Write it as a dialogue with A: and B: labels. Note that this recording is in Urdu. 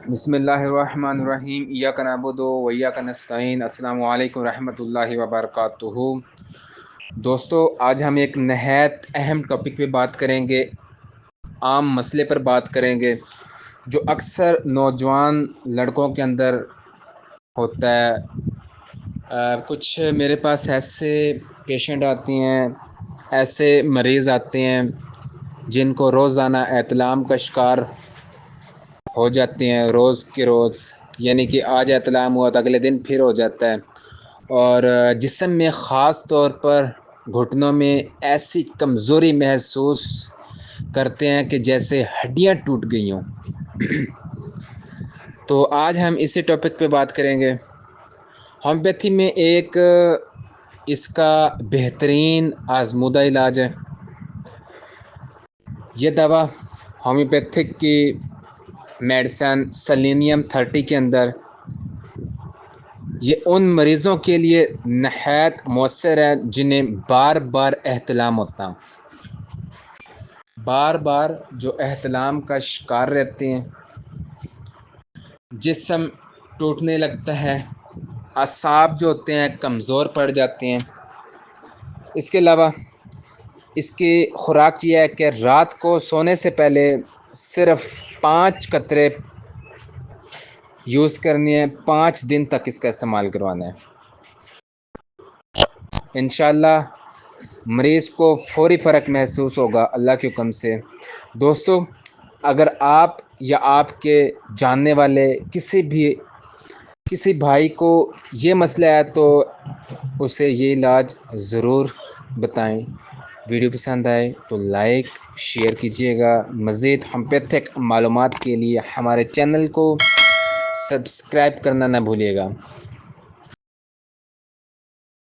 A: بسم اللہ الرحمن الرحیم ایاک نعبد و ایاک نستعین۔ السلام علیکم ورحمۃ اللہ وبرکاتہ۔ دوستو، آج ہم ایک نہایت اہم ٹاپک پہ بات کریں گے، عام مسئلے پر بات کریں گے جو اکثر نوجوان لڑکوں کے اندر ہوتا ہے۔ کچھ میرے پاس ایسے پیشنٹ آتی ہیں، ایسے مریض آتے ہیں جن کو روزانہ احتلام کا شکار ہو جاتے ہیں، روز کے روز، یعنی کہ آج احتلام ہوا تو اگلے دن پھر ہو جاتا ہے، اور جسم میں خاص طور پر گھٹنوں میں ایسی کمزوری محسوس کرتے ہیں کہ جیسے ہڈیاں ٹوٹ گئی ہوں۔ تو آج ہم اسی ٹاپک پہ بات کریں گے۔ ہومیوپیتھی میں ایک اس کا بہترین آزمودہ علاج ہے۔ یہ دوا ہومیوپیتھک کی میڈیسن سیلینیم 30 کے اندر یہ ان مریضوں کے لیے نہایت مؤثر ہے جنہیں بار بار احتلام ہوتا، بار بار جو احتلام کا شکار رہتے ہیں، جسم ٹوٹنے لگتا ہے، اعصاب جو ہوتے ہیں کمزور پڑ جاتے ہیں۔ اس کے علاوہ اس کی خوراک یہ ہے کہ رات کو سونے سے پہلے صرف 5 قطرے یوز کرنی ہے، 5 دن تک اس کا استعمال کروانا ہے۔ انشاءاللہ مریض کو فوری فرق محسوس ہوگا اللہ کے حکم سے۔ دوستو، اگر آپ یا آپ کے جاننے والے کسی بھائی کو یہ مسئلہ ہے تو اسے یہ علاج ضرور بتائیں۔ ویڈیو پسند آئے تو لائک شیئر کیجیے گا۔ مزید ہومیوپیتھک معلومات کے لیے ہمارے چینل کو سبسکرائب کرنا نہ بھولیے گا۔